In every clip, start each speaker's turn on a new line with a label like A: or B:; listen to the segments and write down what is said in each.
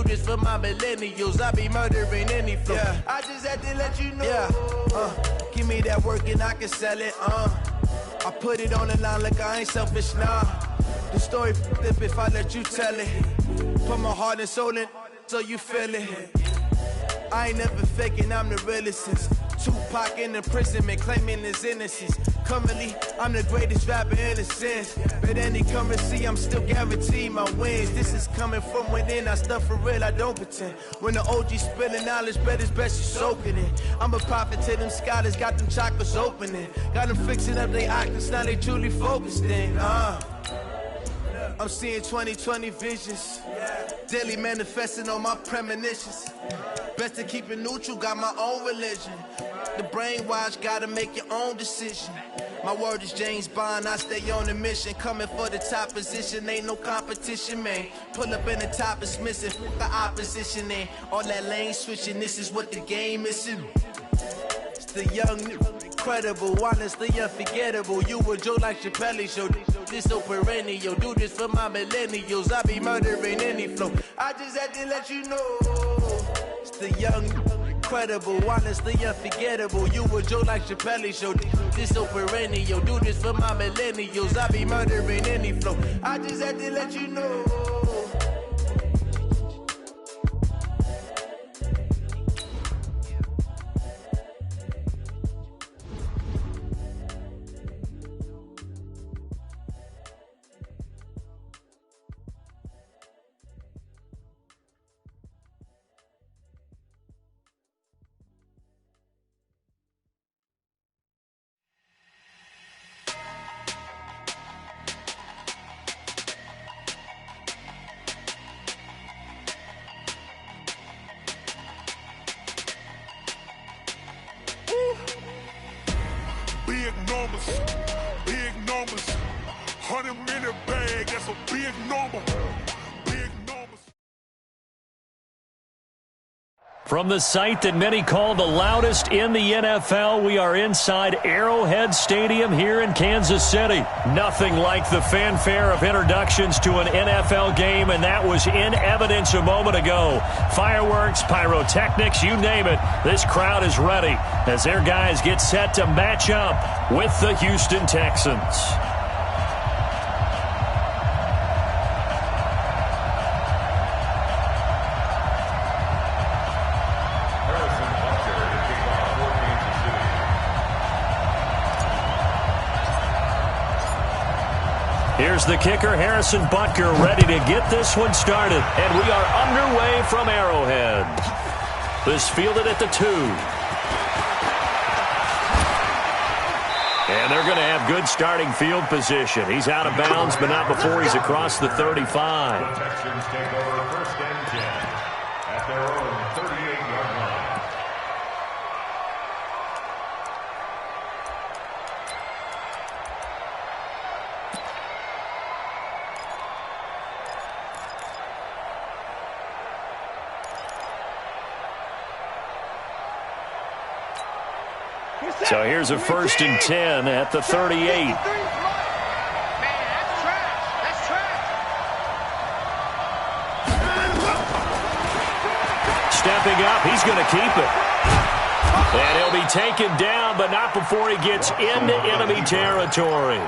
A: this for my millennials. I be murdering any flow. Yeah. I just had to let you know. Yeah. Give me that work and I can sell it. I put it on the line like I ain't selfish, nah. The story flip if I let you tell it. Put my heart and soul in so you feel it. I ain't never faking, I'm the realest since Tupac in imprisonment, claiming his innocence. Currently, I'm the greatest rapper in a sense. But any currency, I'm still guaranteed my wins. This is coming from within, I stuff for real, I don't pretend. When the OG spilling knowledge, bet it's best you soak it in. I'm a prophet to them scholars, got them chakras opening. Got them fixing up their octaves, now they truly focused in. I'm seeing 2020 visions. Daily manifesting on my premonitions. Best to keep it neutral, got my own religion. The brainwash, gotta make your own decision. My word is James Bond, I stay on the mission. Coming for the top position, ain't no competition, man. Pull up in the top, it's missing, the opposition in. All that lane switching, this is what the game is in. It's the young, incredible, honestly unforgettable. You a joke like Chappelle show. This so perennial, do this for my millennials. I be murdering any flow. I just had to let you know. It's the young, incredible, honestly unforgettable. You a joke like Chappelle show. This so perennial, do this for my millennials. I be murdering any flow. I just had to let you know.
B: Big numbers, 100-minute bag, that's a big number, big numbers.
C: From the site that many call the loudest in the NFL, we are inside Arrowhead Stadium here in Kansas City. Nothing like the fanfare of introductions to an NFL game, and that was in evidence a moment ago. Fireworks, pyrotechnics, you name it. This crowd is ready as their guys get set to match up with the Houston Texans. Here's the kicker, Harrison Butker, ready to get this one started. And we are underway from Arrowhead. This fielded at the 2. And they're going to have good starting field position. He's out of bounds, but not before he's across the 35.
D: The Texans take over first and 10 at their own 38-yard line.
C: So here's a first and 10 at the 38.
E: Man, that's trash. That's trash.
C: Stepping up, he's going to keep it. And he'll be taken down, but not before he gets into enemy territory.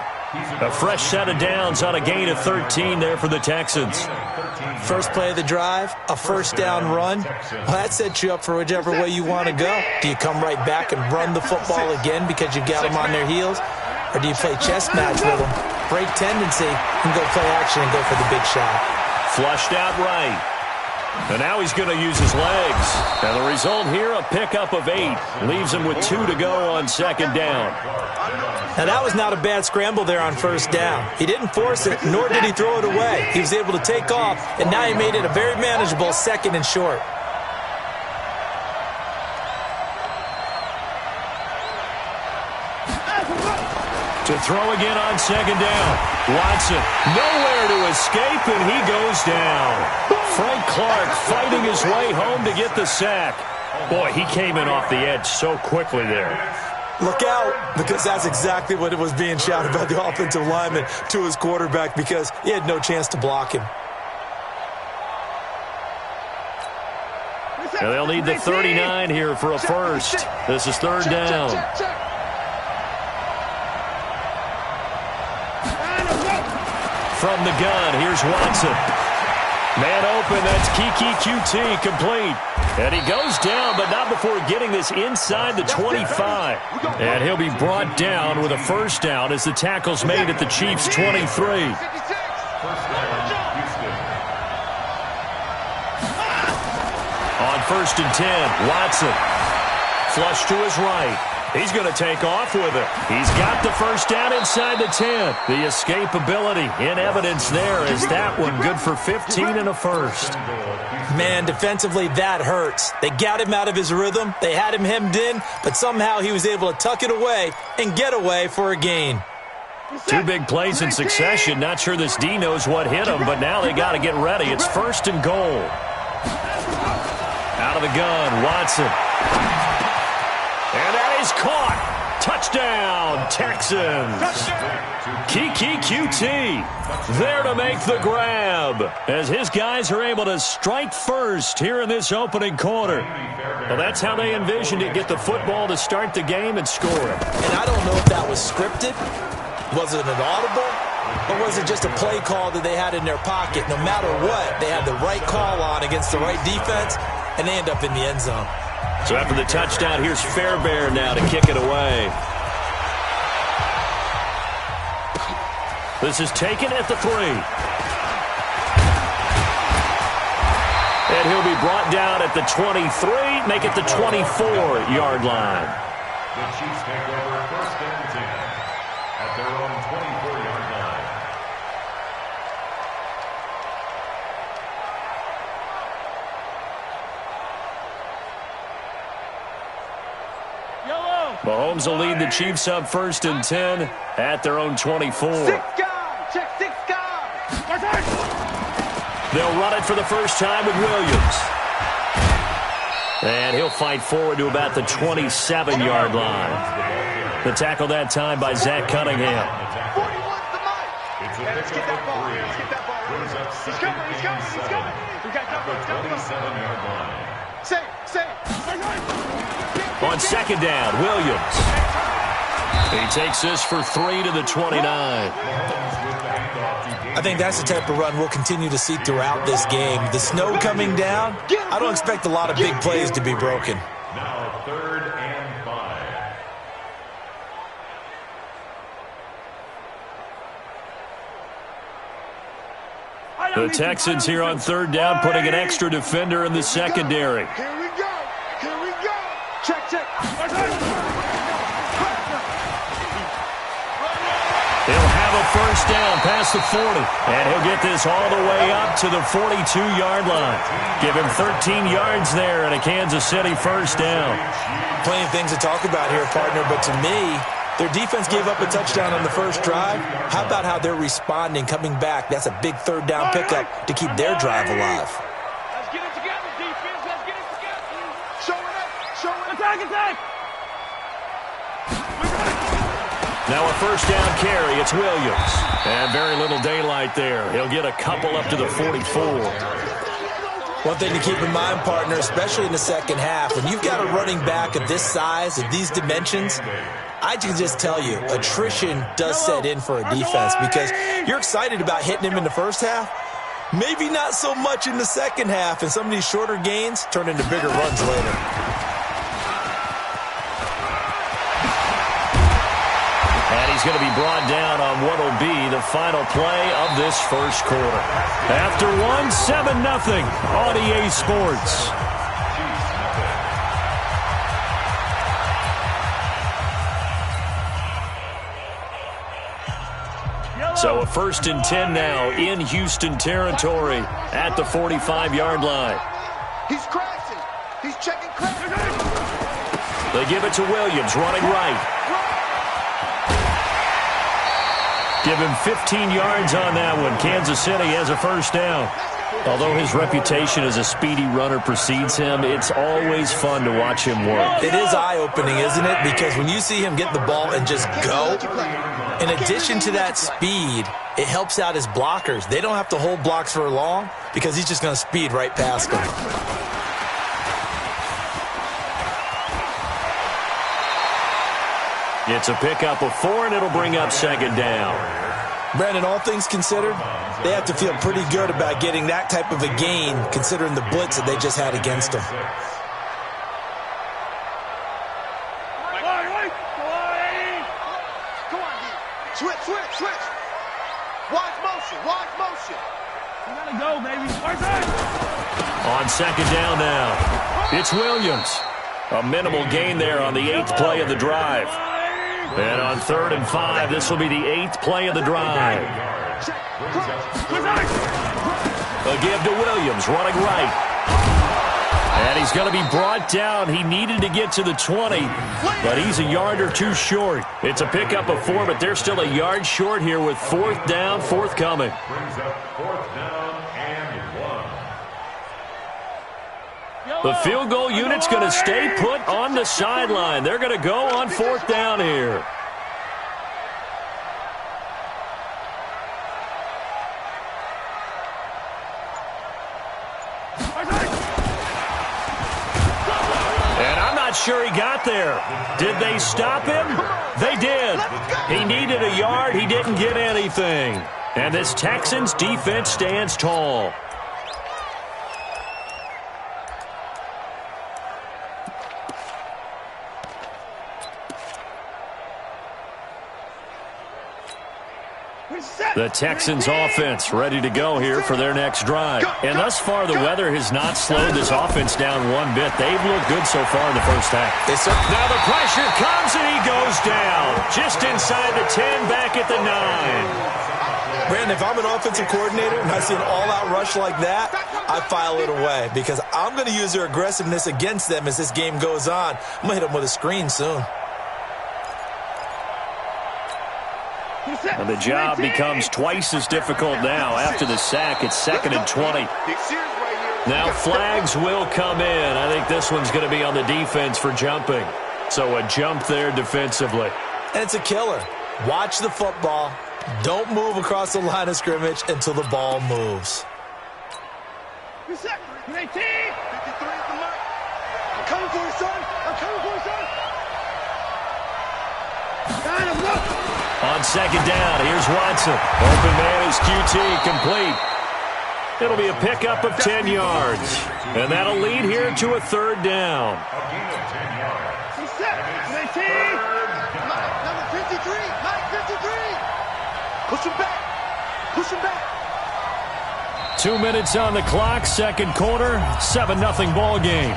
C: A fresh set of downs on a gain of 13 there for the Texans.
F: First play of the drive, a first down run. Well, that sets you up for whichever way you want to go. Do you come right back and run the football again because you've got them on their heels? Or do you play chess match with them, break tendency, and go play action and go for the big shot?
C: Flushed out right. And now he's going to use his legs. And the result here, a pickup of 8. Leaves him with 2 to go on second down.
F: Now, that was not a bad scramble there on first down. He didn't force it, nor did he throw it away. He was able to take off, and now he made it a very manageable second and short.
C: To throw again on second down. Watson, nowhere to escape, and he goes down. Frank Clark fighting his way home to get the sack. Boy, he came in off the edge so quickly there.
F: Look out, because that's exactly what it was being shouted by the offensive lineman to his quarterback because he had no chance to block him.
C: And they'll need the 39 here for a first. This is third down. From the gun, here's Watson. Man open, that's Kiki QT, complete. And he goes down, but not before getting this inside the 25. And he'll be brought down with a first down as the tackle's made at the Chiefs' 23. On first and 10, Watson. Flush to his right. He's going to take off with it. He's got the first down inside the 10. The escapability in evidence there is that one good for 15 and a first.
F: Man, defensively, that hurts. They got him out of his rhythm. They had him hemmed in, but somehow he was able to tuck it away and get away for a gain.
C: Two big plays in succession. Not sure this D knows what hit him, but now they got to get ready. It's first and goal. Out of the gun, Watson. And that is caught. Touchdown, Texans. Kiki QT there to make the grab as his guys are able to strike first here in this opening quarter. Well, that's how they envisioned it, get the football to start the game and score it.
F: And I don't know if that was scripted. Was it an audible? Or was it just a play call that they had in their pocket? No matter what, they had the right call on against the right defense, and they end up in the end zone.
C: So after the touchdown, here's Fairbairn now to kick it away. This is taken at the 3. And he'll be brought down at the 23, make it the 24-yard line.
D: The Chiefs take over first and 10 at their own 24-yard line.
C: Mahomes will lead the Chiefs up first and 10 at their own 24.
E: Check 6 guys.
C: They'll run it for the first time with Williams. And he'll fight forward to about the 27-yard line. The tackle that time by Zach Cunningham.
E: 41's the mic. Let's get that ball. Let's get that ball. He's coming. We got that ball.
D: 27-yard line.
E: Say.
C: On second down, Williams. He takes this for 3 to the 29.
F: I think that's the type of run we'll continue to see throughout this game. The snow coming down, I don't expect a lot of big plays to be broken.
D: Now third and 5.
C: The Texans here on third down, putting an extra defender in the secondary.
E: Here we go. Check.
C: He'll have a first down past the 40, and he'll get this all the way up to the 42-yard line. Give him 13 yards there and a Kansas City first down.
F: Plenty of things to talk about here, partner, but to me, their defense gave up a touchdown on the first drive. How about how they're responding, coming back? That's a big third down pickup to keep their drive alive.
E: Let's get it together, defense. Let's get it together. Show it. Attack.
C: Now a first down carry. It's Williams. And very little daylight there. He'll get a couple up to the 44.
F: One thing to keep in mind, partner, especially in the second half, when you've got a running back of this size, of these dimensions, I can just tell you, attrition does set in for a defense because you're excited about hitting him in the first half. Maybe not so much in the second half, and some of these shorter gains turn into bigger runs later.
C: And he's going to be brought down on what will be the final play of this first quarter. After 7-0 on EA Sports. So a first and 10 now in Houston territory at the 45-yard line.
E: He's crashing. He's checking crashing.
C: They give it to Williams, running right. Give him 15 yards on that one. Kansas City has a first down. Although his reputation as a speedy runner precedes him, it's always fun to watch him work.
F: It is eye-opening, isn't it? Because when you see him get the ball and just go, in addition to that speed, it helps out his blockers. They don't have to hold blocks for long because he's just going to speed right past them.
C: It's a pickup of 4, and it'll bring up second down.
F: Brandon, all things considered, they have to feel pretty good about getting that type of a gain, considering the blitz that they just had against them.
E: Switch. Watch motion.
G: You gotta go, baby.
C: On second down now, it's Williams. A minimal gain there on the 8th play of the drive. And on 3rd and 5, this will be the 8th play of the drive. A give to Williams, running right. And he's going to be brought down. He needed to get to the 20, but he's a yard or 2 short. It's a pickup of 4, but they're still a yard short here with 4th down, forthcoming.
D: Brings up 4th down and 1.
C: The field goal unit's going to stay put on the sideline. They're going to go on 4th down here. Sure he got there. Did they stop him? They did. He needed a yard. He didn't get anything. And this Texans defense stands tall. The Texans offense ready to go here for their next drive. And thus far, the weather has not slowed this offense down one bit. They've looked good so far in the first half. Now the pressure comes and he goes down. Just inside the 10, back at the 9.
F: Brandon, if I'm an offensive coordinator and I see an all-out rush like that, I file it away because I'm going to use their aggressiveness against them as this game goes on. I'm going to hit them with a screen soon.
C: And the job becomes twice as difficult now. After the sack, it's 2nd and 20. Now flags will come in. I think this one's going to be on the defense for jumping. So a jump there defensively.
F: And it's a killer. Watch the football. Don't move across the line of scrimmage until the ball moves.
E: Reset. 19. 53 at the mark. I'm coming for you, son. Got him, look.
C: On second down, here's Watson. Open man is QT, complete. It'll be a pickup of 10 yards. And that'll lead here to a 3rd down.
D: A gain of 10 yards.
E: Reset. 19. Number 53. Mike 53. Push him back.
C: 2 minutes on the clock, second quarter, 7-0 ball game.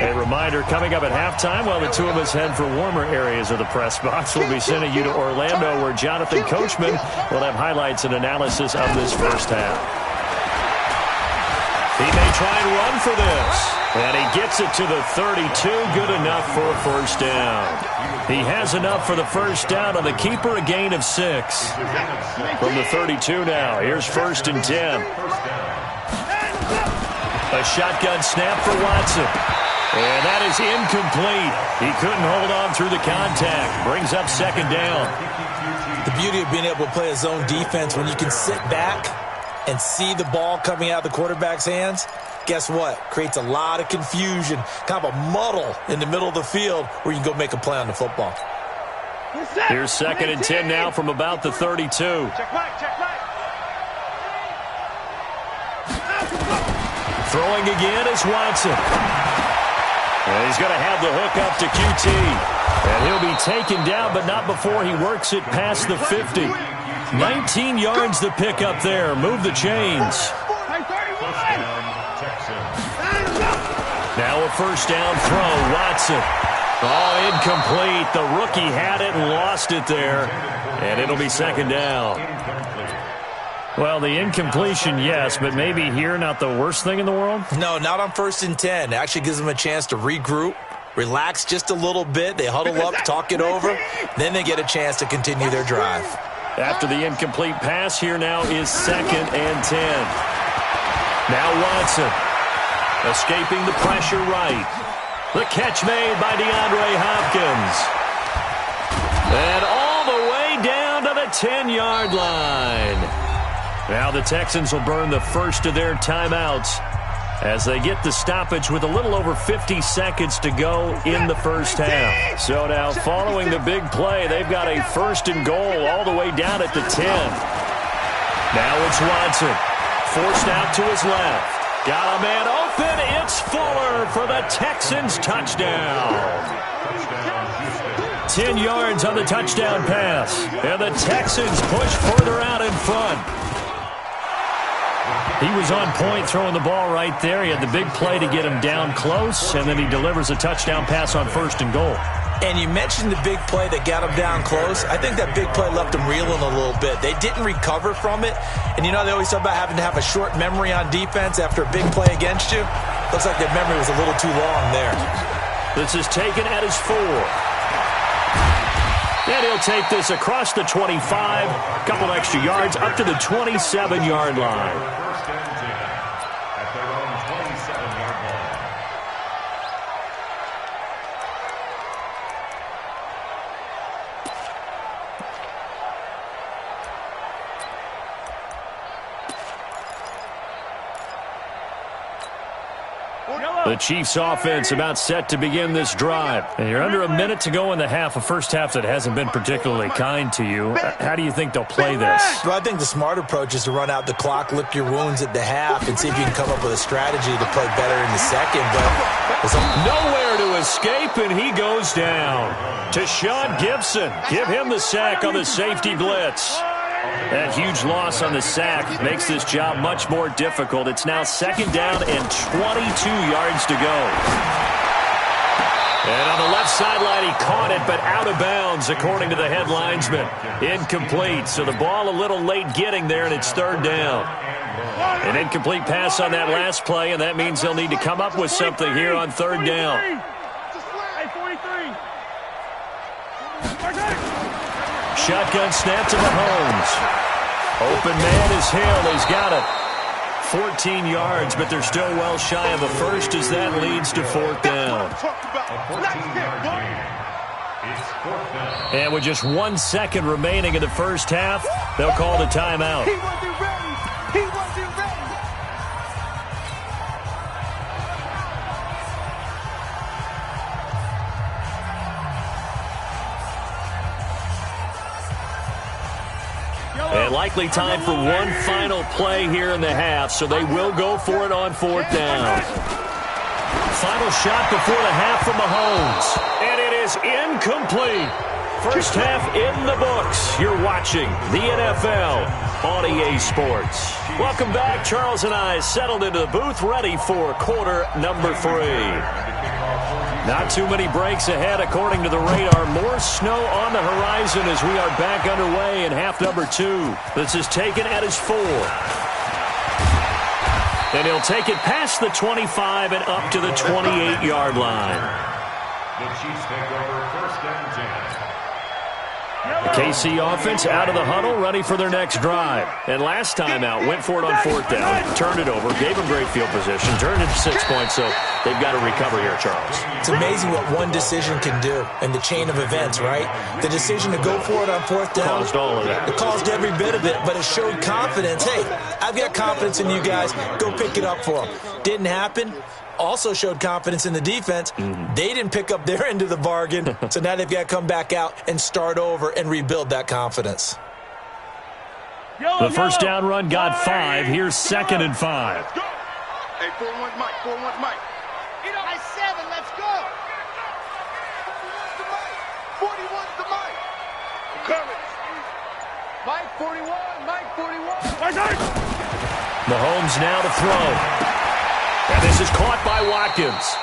C: A reminder, coming up at halftime, while the two of us head for warmer areas of the press box, we'll be sending you to Orlando, where Jonathan Coachman will have highlights and analysis of this first half. He may try and run for this, and he gets it to the 32, good enough for a first down. He has enough for the first down on the keeper, a gain of 6. From the 32 now, here's 1st and 10. A shotgun snap for Watson. And that is incomplete. He couldn't hold on through the contact. Brings up 2nd down.
F: The beauty of being able to play a zone defense, when you can sit back and see the ball coming out of the quarterback's hands, guess what? Creates a lot of confusion, kind of a muddle in the middle of the field where you can go make a play on the football.
C: Here's 2nd and 10 now from about the 32.
E: Check Mike.
C: Throwing again is Watson. And he's going to have the hook up to QT. And he'll be taken down, but not before he works it past the 50. 19 yards to pick up there. Move the chains. Now a first down throw. Watson. Oh, incomplete. The rookie had it and lost it there. And it'll be 2nd down. Well, the incompletion, yes, but maybe here not the worst thing in the world?
F: No, not on 1st and 10. It actually gives them a chance to regroup, relax just a little bit. They huddle up, talk it over. Then they get a chance to continue their drive.
C: After the incomplete pass, here now is 2nd and 10. Now Watson escaping the pressure right. The catch made by DeAndre Hopkins. And all the way down to 10-yard line. Now the Texans will burn the first of their timeouts as they get the stoppage with a little over 50 seconds to go in the first half. So now following the big play, they've got a 1st and goal all the way down at the 10. Now it's Watson. Forced out to his left. Got a man open. It's Fuller for the Texans touchdown. 10 yards on the touchdown pass. And the Texans push further out in front. He was on point throwing the ball right there. He had the big play to get him down close, and then he delivers a touchdown pass on 1st and goal.
F: And you mentioned the big play that got him down close. I think that big play left him reeling a little bit. They didn't recover from it. And you know, they always talk about having to have a short memory on defense after a big play against you. Looks like their memory was a little too long there.
C: This is taken at his 4. And he'll take this across the 25, a couple extra yards, up to the 27-yard line. The Chiefs offense about set to begin this drive. And you're under a minute to go in the half, a first half that hasn't been particularly kind to you. How do you think they'll play this?
F: Well, I think the smart approach is to run out the clock, lick your wounds at the half, and see if you can come up with a strategy to play better in the second. But
C: nowhere to escape, and he goes down. To Sean Gibson. Give him the sack on the safety blitz. That huge loss on the sack makes this job much more difficult. It's now 2nd down and 22 yards to go. And on the left sideline, he caught it, but out of bounds, according to the head linesman. Incomplete, so the ball a little late getting there, and it's 3rd down. An incomplete pass on that last play, and that means they'll need to come up with something here on 3rd down. Shotgun snap to Mahomes. Open man is Hill. He's got it. 14 yards, but they're still well shy of a first as that leads to 4th down. And with just 1 second remaining in the first half, they'll call the timeout.
E: He wasn't ready. He wasn't ready.
C: And likely time for one final play here in the half, so they will go for it on 4th down. Final shot before the half from Mahomes. And it is incomplete. First half in the books. You're watching the NFL on EA Sports. Welcome back. Charles and I settled into the booth, ready for quarter number 3. Not too many breaks ahead according to the radar. More snow on the horizon as we are back underway in half number 2. This is taken at his 4. And he'll take it past the 25 and up to the 28-yard line.
D: The Chiefs take over 1st and 10.
C: The KC offense out of the huddle, ready for their next drive. And last time out, went for it on 4th down, turned it over, gave them great field position, turned it to 6 points, so they've got to recover here, Charles.
F: It's amazing what one decision can do in the chain of events, right? The decision to go for it on 4th down.
C: Caused all of that.
F: It caused every bit of it, but it showed confidence. Hey, I've got confidence in you guys. Go pick it up for them. Didn't happen. Also showed confidence in the defense. They didn't pick up their end of the bargain, so now they've got to come back out and start over and rebuild that confidence.
C: The first down run got 5. Here's 2nd and 5.
E: Let's go. Hey, 4-1 Mike, 4-1 Mike. You know, I 7, let's go. 41's the Mike. Courage. Mike 41, Mike 41.
C: Mahomes now to throw. And this is caught by Watkins.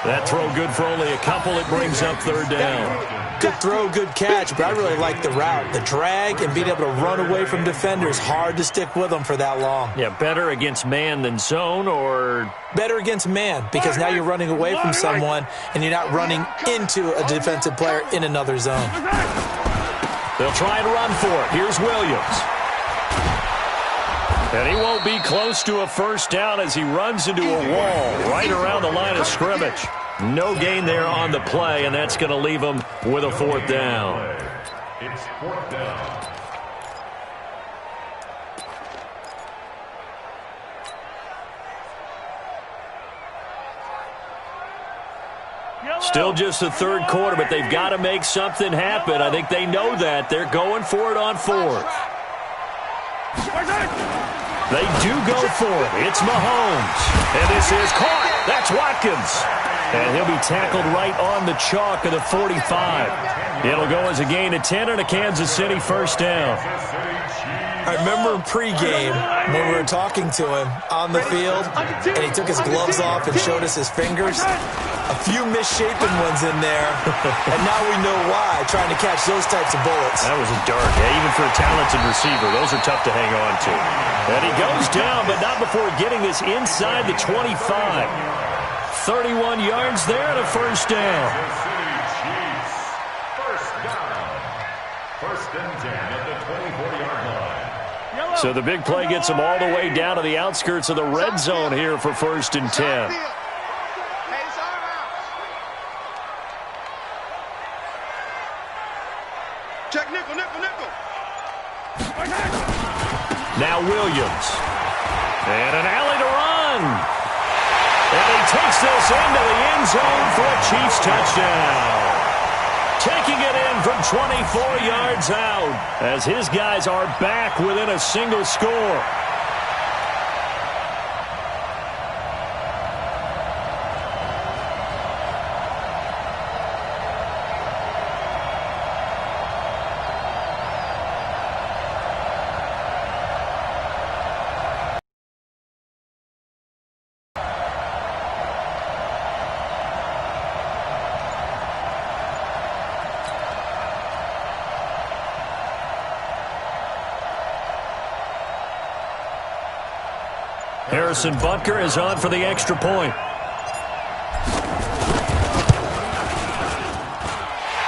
C: That throw good for only a couple. It brings up 3rd down.
F: Good throw, good catch, but I really like the route. The drag and being able to run away from defenders, hard to stick with them for that long.
C: Yeah, better against man than zone, or
F: better against man, because now you're running away from someone and you're not running into a defensive player in another zone.
C: They'll try and run for it. Here's Williams. And he won't be close to a first down as he runs into a wall right around the line of scrimmage. No gain there on the play, and that's going to leave him with a 4th down.
D: It's 4th down.
C: Still just the third quarter, but they've got to make something happen. I think they know that. They're going for it on 4th. They do go for it. It's Mahomes. And this is caught. That's Watkins. And he'll be tackled right on the chalk of the 45. It'll go as a gain of 10 and a Kansas City first down.
F: I remember in pregame when we were talking to him on the field, and he took his gloves off and showed us his fingers. A few misshapen ones in there, and now we know why, trying to catch those types of bullets.
C: That was a dart. Yeah, even for a talented receiver, those are tough to hang on to. And he goes down, but not before getting this inside the 25. 31 yards there and a first down.
D: First down. First and 10 at the 24-yard line.
C: So the big play gets them all the way down to the outskirts of the red zone here for first and 10.
E: Check nickel, nickel, nickel.
C: Now Williams. And an alley to run. And he takes this into the end zone for a Chiefs touchdown. Taking it in from 24 yards out as his guys are back within a single score. Harrison Butker is on for the extra point.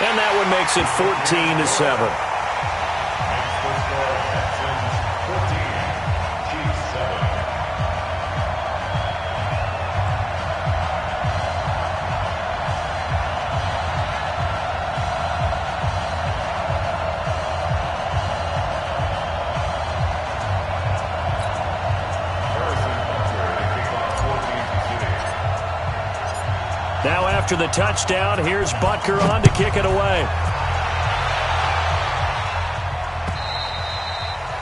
C: And that one makes it 14-7. Now after the touchdown, here's Butker on to kick it away.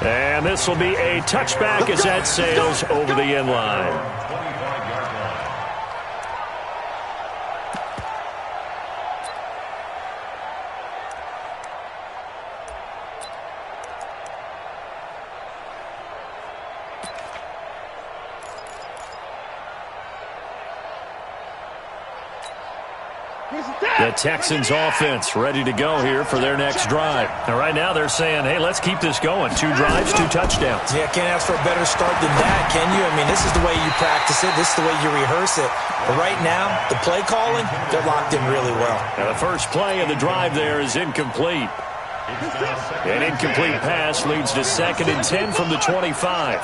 C: And this will be a touchback as that sails over the end line. The Texans offense ready to go here for their next drive. Now, right now they're saying, hey, let's keep this going. 2 drives, 2 touchdowns.
F: Yeah, can't ask for a better start than that, can you? I mean, this is the way you practice it. This is the way you rehearse it. But right now, the play calling, they're locked in really well.
C: Now, the first play of the drive there is incomplete. An incomplete pass leads to 2nd and 10 from the 25.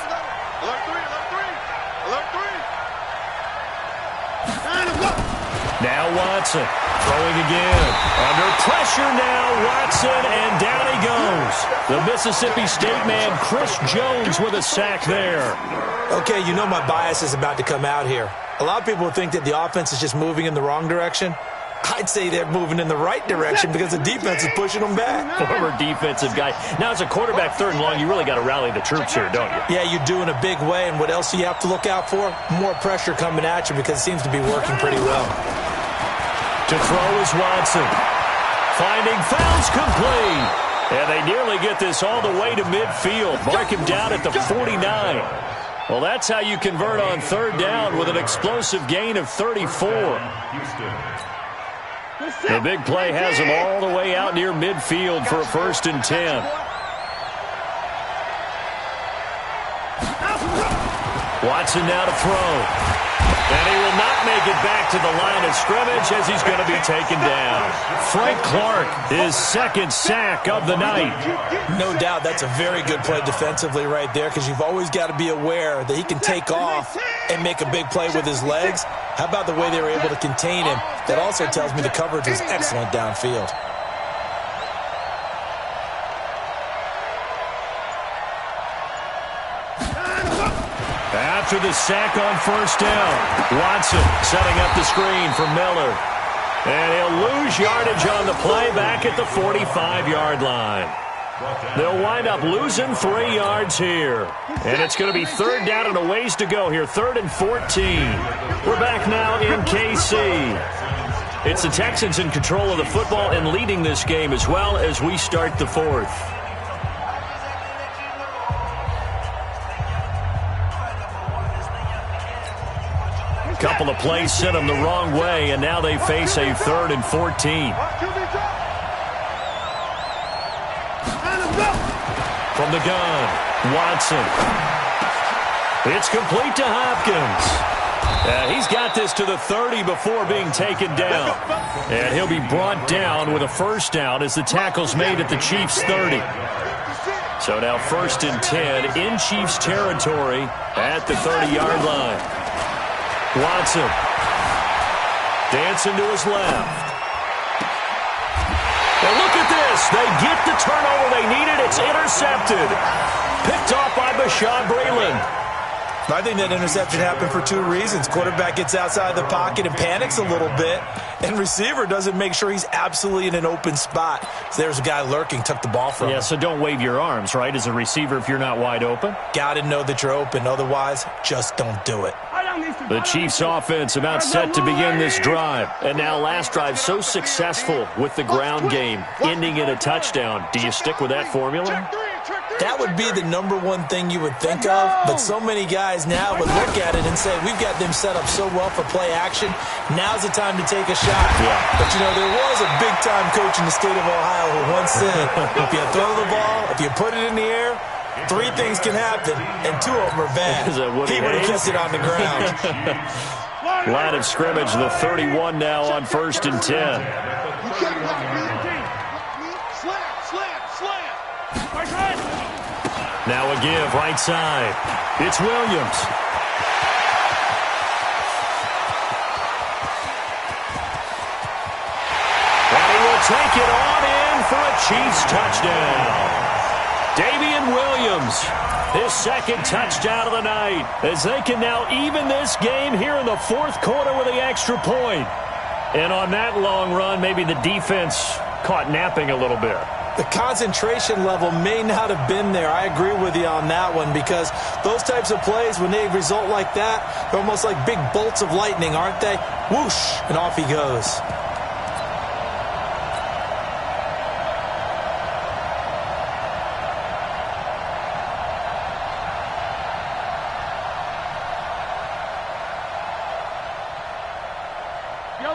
C: Now Watson throwing again. Under pressure now, Watson, and down he goes. The Mississippi State man, Chris Jones, with a sack there.
F: Okay, you know my bias is about to come out here. A lot of people think that the offense is just moving in the wrong direction. I'd say they're moving in the right direction because the defense is pushing them back.
C: Former defensive guy. Now, as a quarterback 3rd and long, you really got to rally the troops here, don't you?
F: Yeah, you do in a big way. And what else do you have to look out for? More pressure coming at you because it seems to be working pretty well.
C: To throw is Watson. Finding fouls complete. And they nearly get this all the way to midfield. Mark him down at the 49. Well, that's how you convert on 3rd down with an explosive gain of 34. The big play has him all the way out near midfield for a 1st and 10. Watson now to throw. And he will not make it back to the line of scrimmage as he's going to be taken down. Frank Clark, his 2nd sack of the night.
F: No doubt that's a very good play defensively right there because you've always got to be aware that he can take off and make a big play with his legs. How about the way they were able to contain him? That also tells me the coverage was excellent downfield.
C: after the sack on first down. Watson setting up the screen for Miller. And he'll lose yardage on the play back at the 45-yard line. They'll wind up losing 3 yards here. And it's going to be third down and a ways to go here. 3rd and 14. We're back now in KC. It's the Texans in control of the football and leading this game as well as we start the 4th. Couple of plays sent them the wrong way, and now they face a 3rd and 14. From the gun, Watson. It's complete to Hopkins. He's got this to the 30 before being taken down. And he'll be brought down with a first down as the tackle's made at the Chiefs' 30. So now 1st and 10 in Chiefs territory at the 30-yard line. Watson dancing to his left. And look at this. They get the turnover they needed. It's intercepted. Picked off by Bashaud Breeland.
F: I think that interception happened for 2 reasons. Quarterback gets outside the pocket and panics a little bit, and receiver doesn't make sure he's absolutely in an open spot. So there's a guy lurking, took the ball from him.
C: Yeah, so don't wave your arms, right, as a receiver if you're not wide open.
F: Got to know that you're open. Otherwise, just don't do it.
C: The Chiefs offense about set to begin this drive. And now last drive so successful with the ground game, ending in a touchdown. Do you stick with that formula?
F: That would be the #1 thing you would think of, but so many guys now would look at it and say, we've got them set up so well for play action, now's the time to take a shot.
C: Yeah.
F: But, you know, there was a big-time coach in the state of Ohio who once said, if you throw the ball, if you put it in the air, 3 things can happen, and 2 of them are bad. He would have kept it on the ground.
C: Line of scrimmage, the 31 now on 1st and 10. Now a give, right side. It's Williams. And he will take it on in for a Chiefs touchdown. Damian Williams, his 2nd touchdown of the night, as they can now even this game here in the 4th quarter with the extra point. And on that long run, maybe the defense caught napping a little bit.
F: The concentration level may not have been there. I agree with you on that one, because those types of plays, when they result like that, they're almost like big bolts of lightning, aren't they? Whoosh, and off he goes.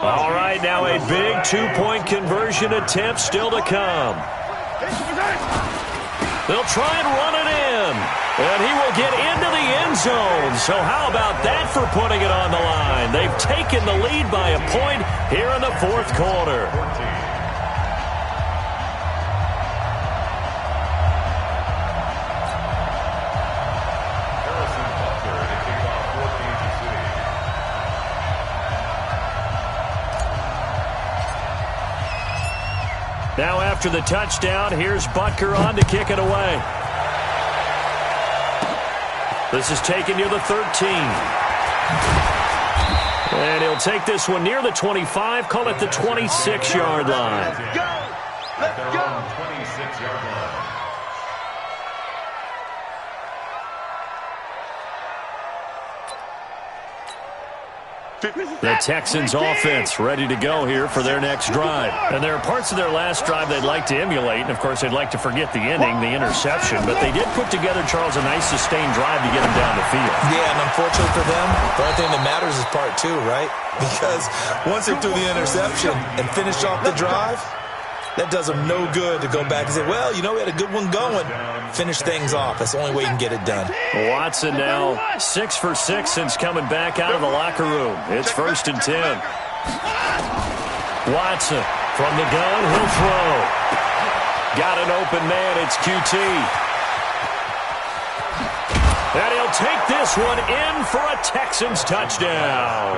C: All right, now a big 2-point conversion attempt still to come. They'll try and run it in, and he will get into the end zone. So how about that for putting it on the line? They've taken the lead by a point here in the 4th quarter. Now after the touchdown, here's Butker on to kick it away. This is taken near the 13. And he'll take this one near the 25, call it the 26-yard line.
E: Let's go! Let's go!
D: 26-yard line.
C: The Texans offense ready to go here for their next drive. And there are parts of their last drive they'd like to emulate. And, of course, they'd like to forget the ending, the interception. But they did put together, Charles, a nice sustained drive to get them down the field.
F: Yeah, and unfortunately for them, the only thing that matters is part 2, right? Because once they threw the interception and finished off the drive, that does them no good to go back and say, well, you know, we had a good one going. Finish things off. That's the only way you can get it done.
C: Watson now 6 for 6 since coming back out of the locker room. It's 1st and 10. Watson from the gun, he'll throw. Got an open man, it's QT. And he'll take this one in for a Texans touchdown.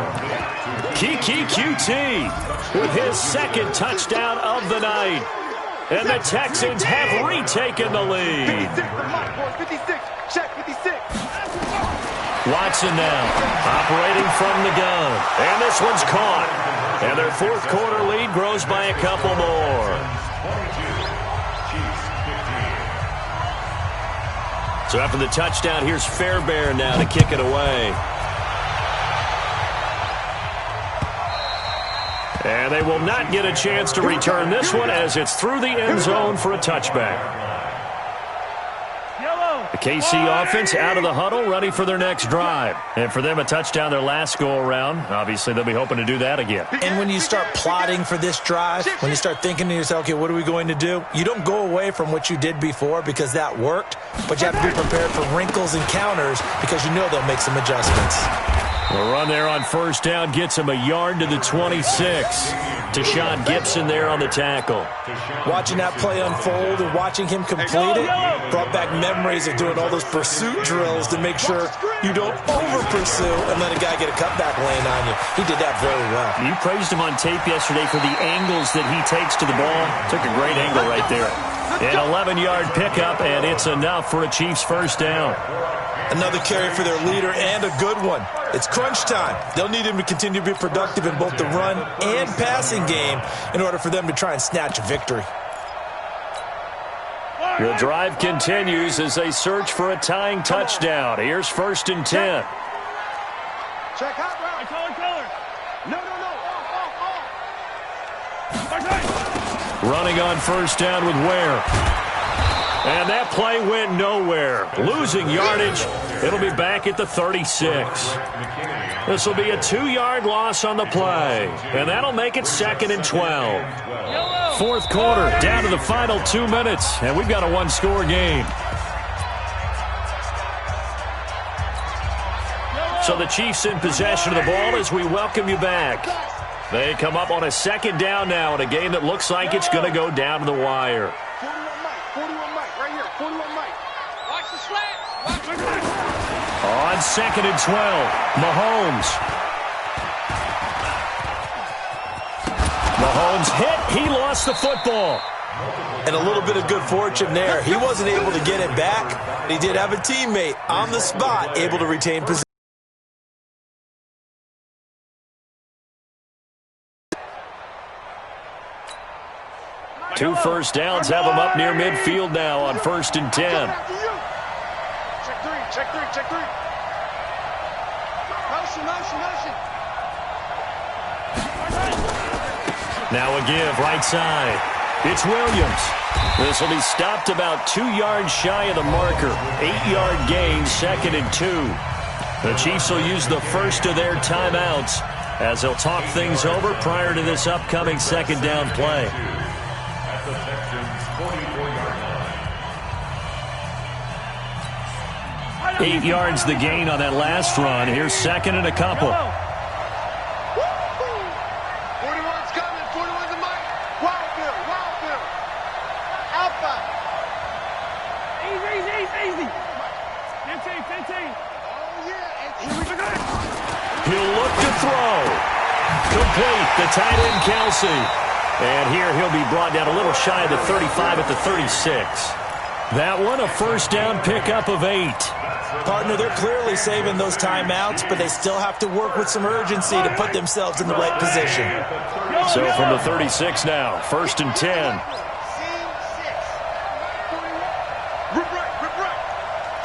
C: Kiki QT with his 2nd touchdown of the night. And the Texans have retaken the lead.
E: 56, check 56.
C: Watson now, operating from the gun. And this one's caught. And their fourth quarter lead grows by a couple more. So after the touchdown, here's Fairbairn now to kick it away. And they will not get a chance to return this one as it's through the end zone for a touchback. The KC offense out of the huddle, ready for their next drive. And for them, a touchdown their last go-around. Obviously, they'll be hoping to do that again.
F: And when you start plotting for this drive, when you start thinking to yourself, okay, what are we going to do? You don't go away from what you did before because that worked, but you have to be prepared for wrinkles and counters because you know they'll make some adjustments.
C: The run there on first down gets him a yard to the 26. Tashawn Gibson there on the tackle.
F: Watching that play unfold and watching him complete it brought back memories of doing all those pursuit drills to make sure you don't over-pursue and let a guy get a cutback lane on you. He did that very well.
C: You praised him on tape yesterday for the angles that he takes to the ball. Took a great angle right there. An 11-yard pickup, and it's enough for a Chiefs first down.
F: Another carry for their leader and a good one. It's crunch time. They'll need him to continue to be productive in both the run and passing game in order for them to try and snatch a victory.
C: The drive continues as they search for a tying touchdown. Here's first and 10.
E: Check hot route. Color. No.
C: Running on first down with Ware. And that play went nowhere. Losing yardage. It'll be back at the 36. This will be a 2-yard loss on the play. And that'll make it second and 12. Fourth quarter, down to the final 2 minutes. And we've got a one-score game. So the Chiefs in possession of the ball as we welcome you back. They come up on a second down now in a game that looks like it's going to go down to the wire.
E: 41 Mike, right here. 41 Mike. Watch the slant.
C: On second and 12, Mahomes. Mahomes hit. He lost the football.
F: And a little bit of good fortune there. He wasn't able to get it back. He did have a teammate on the spot able to retain possession.
C: Two first downs have them up near midfield now on first and 10.
E: Check three. Motion.
C: Now a give, right side. It's Williams. This will be stopped about 2 yards shy of the marker. 8-yard gain, second and 2. The Chiefs will use the first of their timeouts as they'll talk things over prior to this upcoming second down play. 8 yards the gain on that last run. Here's second and a couple.
E: 41's coming. 41's the mic. Wild Bill. Alpha.
G: Easy. 15.
E: Oh, yeah. And here we go.
C: He'll look to throw. Complete. The tight end, Kelsey. And here he'll be brought down a little shy of the 35 at the 36. That one, a first down pickup of 8.
F: Partner, they're clearly saving those timeouts, but they still have to work with some urgency to put themselves in the right position.
C: So from the 36 now, first and 10.
E: Rip right.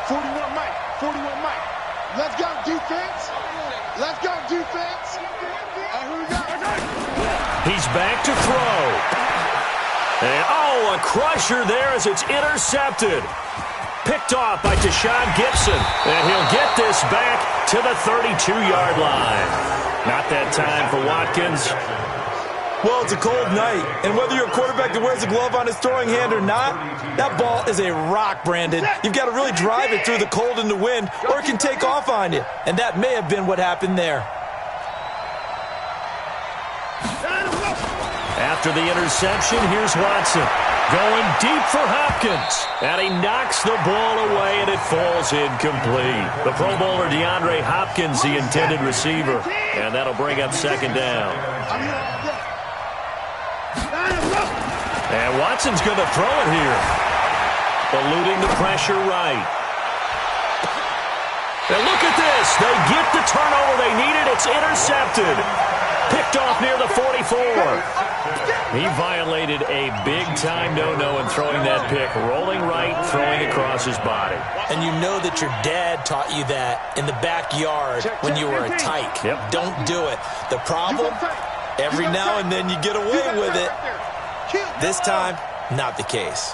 E: 41 Mike. Let's go, defense. Here we go.
C: He's back to throw. And, a crusher there as it's intercepted. Picked off by Tashawn Gibson. And he'll get this back to the 32-yard line. Not that time for Watkins.
F: Well, it's a cold night, and whether you're a quarterback that wears a glove on his throwing hand or not, that ball is a rock, Brandon. You've got to really drive it through the cold and the wind, or it can take off on you. And that may have been what happened there.
C: After the interception, here's Watson. Going deep for Hopkins. And he knocks the ball away, and it falls incomplete. The Pro Bowler DeAndre Hopkins, the intended receiver. And that'll bring up second down. And Watson's going to throw it here. Eluding the pressure right. And look at this. They get the turnover they needed. It's intercepted. Picked off near the 44. He violated a big-time no-no in throwing that pick. Rolling right, throwing across his body.
F: And you know that your dad taught you that in the backyard when you were a tyke.
C: Yep.
F: Don't do it. The problem, every now and then you get away with it. This time, not the case.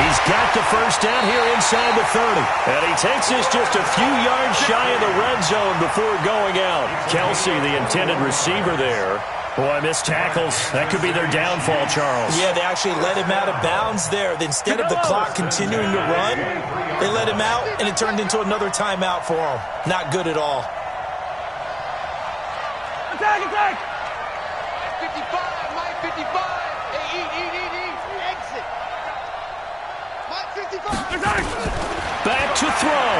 C: He's got the first down here inside the 30. And he takes this just a few yards shy of the red zone before going out. Kelsey, the intended receiver there. Boy, missed tackles. That could be their downfall, Charles.
F: Yeah, they actually let him out of bounds there. Instead of the clock continuing to run, they let him out, and it turned into another timeout for him. Not good at all.
G: Attack, attack!
E: 55, Mike 55. Hey, eat. Exit. Mike 55.
G: Attack!
C: Back to throw.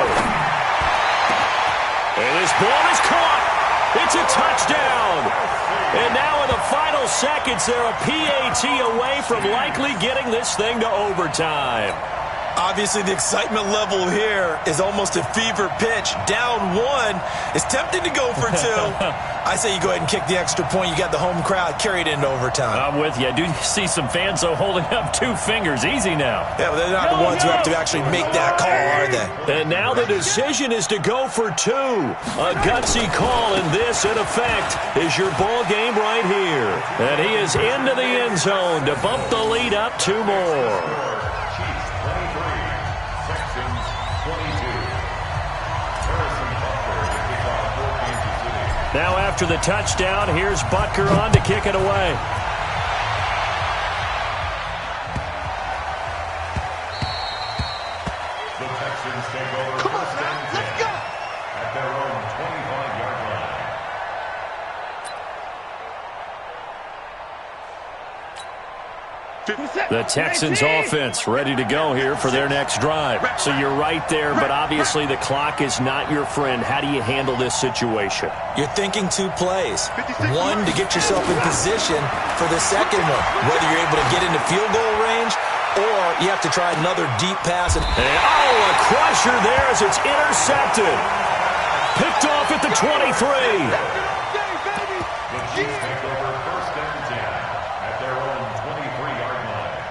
C: And this ball is caught. It's a touchdown. And now in the final seconds, they're a PAT away from likely getting this thing to overtime.
F: Obviously, the excitement level here is almost a fever pitch. Down one. It's tempting to go for two. I say you go ahead and kick the extra point. You got the home crowd carried into overtime.
C: I'm with you. I do see some fans, though, holding up 2 fingers. Easy now.
F: Yeah, well, they're not the ones who have to actually make that call, are they?
C: And now the decision is to go for 2. A gutsy call, and this, in effect, is your ball game right here. And he is into the end zone to bump the lead up 2 more. Now after the touchdown, here's Butker on to kick it away.
D: The Texans take over first and 10 at their own 25-yard line.
C: The Texans offense ready to go here for their next drive. So you're right there, but obviously the clock is not your friend. How do you handle this situation?
F: You're thinking 2 plays. One, to get yourself in position for the second one, whether you're able to get into field goal range or you have to try another deep pass. And
C: a crusher there as it's intercepted. Picked off at the 23.
D: The Chiefs take over first and 10 at their own 23-yard line.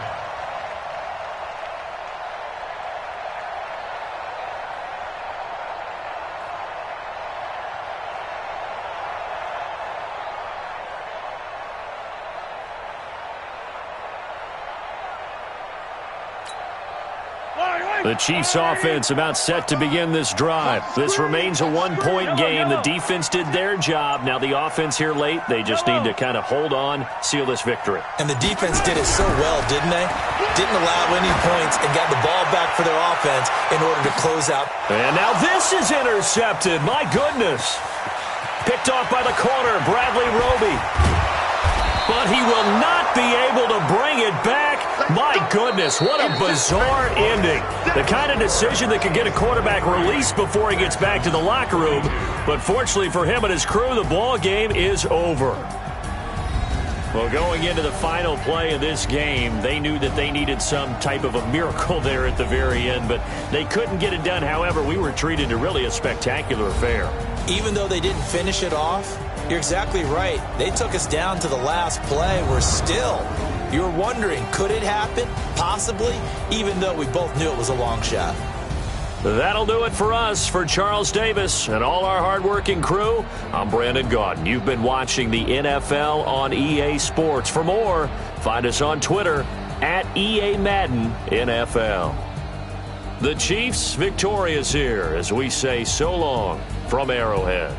C: The Chiefs offense about set to begin this drive. This remains a 1-point game. The defense did their job. Now the offense here late, they just need to kind of hold on, seal this victory.
F: And the defense did it so well, didn't they? Didn't allow any points and got the ball back for their offense in order to close out.
C: And now this is intercepted. My goodness. Picked off by the corner, Bradley Roby. But he will not be able to bring it back. My goodness, what a bizarre ending. The kind of decision that could get a quarterback released before he gets back to the locker room. But fortunately for him and his crew, the ball game is over. Well, going into the final play of this game, they knew that they needed some type of a miracle there at the very end, but they couldn't get it done. However, we were treated to really a spectacular affair.
F: Even though they didn't finish it off, you're exactly right. They took us down to the last play. We're still, you're wondering, could it happen? Possibly, even though we both knew it was a long shot.
C: That'll do it for us. For Charles Davis and all our hardworking crew, I'm Brandon Gaudin. You've been watching the NFL on EA Sports. For more, find us on Twitter at EA Madden NFL. The Chiefs victorious here as we say so long from Arrowhead.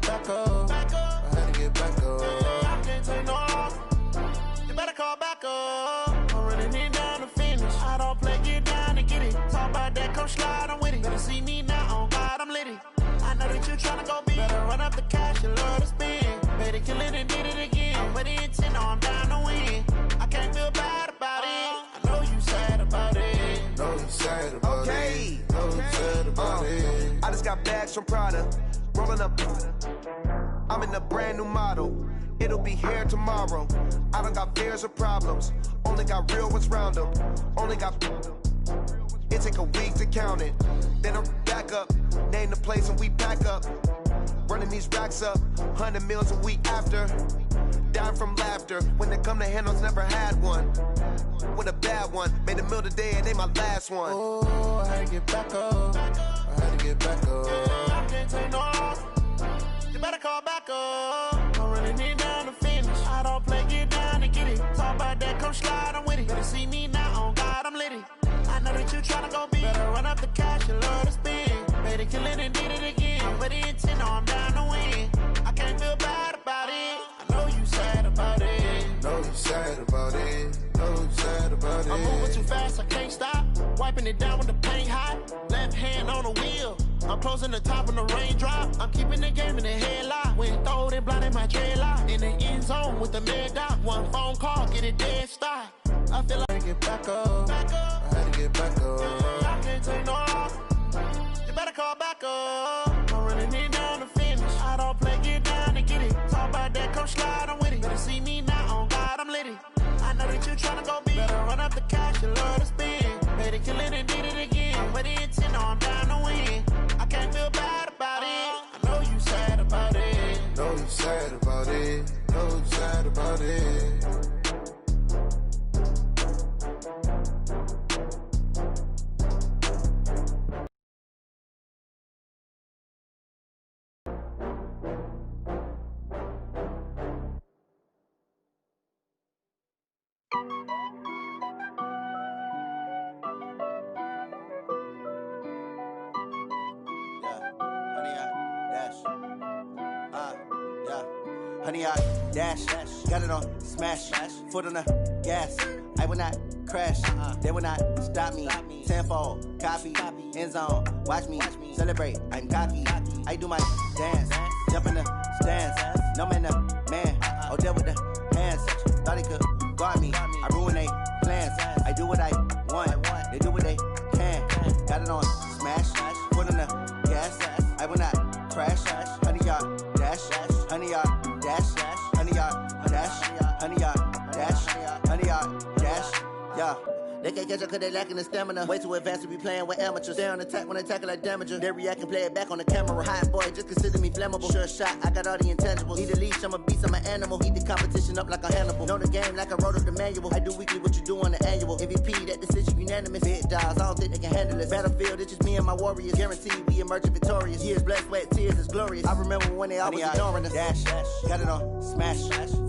A: back up. I had to get back up.
E: I can't take no loss. You better call back up. I'm running it down to finish. I don't play, get down and get it. Talk about that, come slide, I'm with it. Better see me now, on God, I'm litty. I know that you tryna go big. Better run up the cash, you love to spend. Better kill it and did it again. I'm with the intent, I'm down to win. I can't feel bad about it. I know you sad about it.
A: Know you sad about it. Know you sad about it.
H: I just got bags from Prada. Rolling up. I'm in a brand new model. It'll be here tomorrow. I don't got fears or problems. Only got real ones round them. Only got. It take a week to count it. Then I'm back up. Name the place and we pack up. Running these racks up. 100 meals a week after. Dying from laughter. When they come to handles, never had one. With a bad one. Made a meal today and they my last one.
A: Oh, I had to get back up. I had to get back up.
E: I can't take no loss. You better call back up. I'm running it down to finish. I don't play, get down and get it. Talk about that, come slide, I'm with it. Better see me now, on God, I'm litty. I know that you tryna go big. Better run up the cash, you love to spend. Better kill it and did it again. I'm with the intent, I'm down to win. I can't feel bad about it. I know you sad about it.
A: Know you sad about it. Know you sad about it.
E: I'm moving too fast, I can't stop. Wiping it down with the paint hot. Left hand on the wheel. I'm closing the top of the raindrop. I'm keeping the game in the headlock. When throwed and blinded my dreadlock. In the end zone with the mad dot. One phone call, get it dead stop. I feel like
A: I had to get back up. I had to get back up.
E: I can't take no loss. You better call back up. I'm running it down to finish. I don't play, get down and get it. Talk about that, come slide, I'm with it. Better see me now, on God, I'm litty. I know that you tryna go big. Better run up the cash, you love to spend. Better kill it and did it again. I'm with the intent, I'm down to win. I can't feel bad about it. I know you sad about it.
A: Know you sad about it. Know you sad about it.
I: Honey, I dash, got it on smash, foot on the gas. I will not crash, they will not stop me. Tenfold, copy, end zone, watch me celebrate. I'm cocky, I do my dance, jump in the stands. No man, the man, oh, deal with the hands. Thought he could guard me, I ruin they plans. I do what I want, they do what they can. Got it on smash, foot on the gas. I will not crash, honey, y'all dash, honey, y'all dash, honey, y'all dash, honey, y'all dash, honey, y'all dash, yeah. They can't catch up cause they lacking the stamina. Way too advanced to be playing with amateurs. Stay on attack when they tackle like damager. They react and play it back on the camera. Hot boy, just consider me flammable. Sure shot, I got all the intangibles. Need a leash, I'm a beast, I'm an animal. Eat the competition up like a Hannibal. Know the game like I wrote up the manual. I do weekly what you do on the annual. MVP, that decision unanimous. Big dogs, I don't think they can handle it. Battlefield, it's just me and my warriors. Guaranteed we emerging victorious. Years, blood, sweat, tears, is glorious. I remember when they always ignoring us. Dash, got it on smash,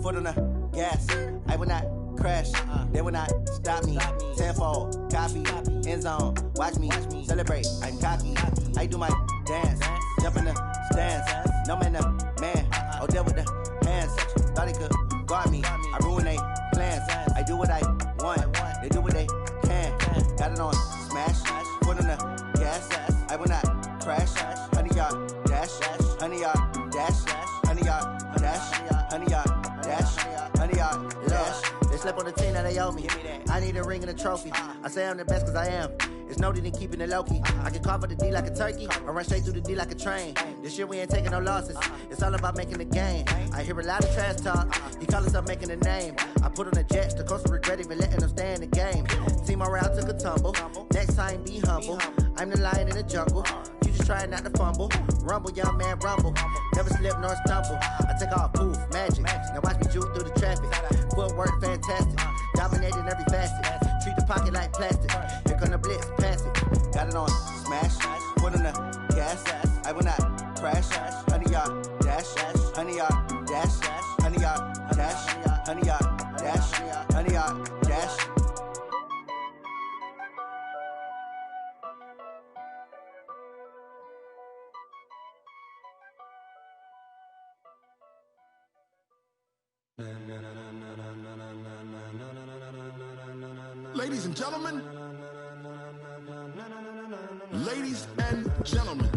I: foot on the gas. I will not crash, they will not stop me. Tenfold, copy, end zone, watch me celebrate. I'm cocky, I do my dance, jump in the stands. No man, the man, oh, deal with the hands. Thought he could guard me, I ruin they plans. I do what I want, they do what they can. Got it on smash, foot on the gas. I will not crash, honey, y'all dash, honey, y'all dash, honey, y'all dash, honey, y'all dash, honey, y'all dash. They slept on the team that they owe me. I need a ring and a trophy. I say I'm the best cause I am. It's no need in keeping it low-key. I can carve up the D like a turkey or run straight through the D like a train. This year we ain't taking no losses. It's all about making the game. I hear a lot of trash talk. He call himself making a name. I put on the Jets. The coach will regret even letting them stay in the game. Team morale took a tumble. Next time be humble. I'm the lion in the jungle. You just trying not to fumble. Rumble, young man, rumble. Never slip nor stumble. I take off, poof, magic. Now watch me juke through the traffic. Footwork fantastic. Dominating every facet. Treat the pocket like plastic. Here come the blitz, pass it. Got it on smash. Foot on the gas. I will not crash. Honey, y'all dash. Honey, y'all dash. Honey, y'all dash. Honey, y'all dash. Honey, y'all dash.
B: Ladies and gentlemen. Ladies and gentlemen.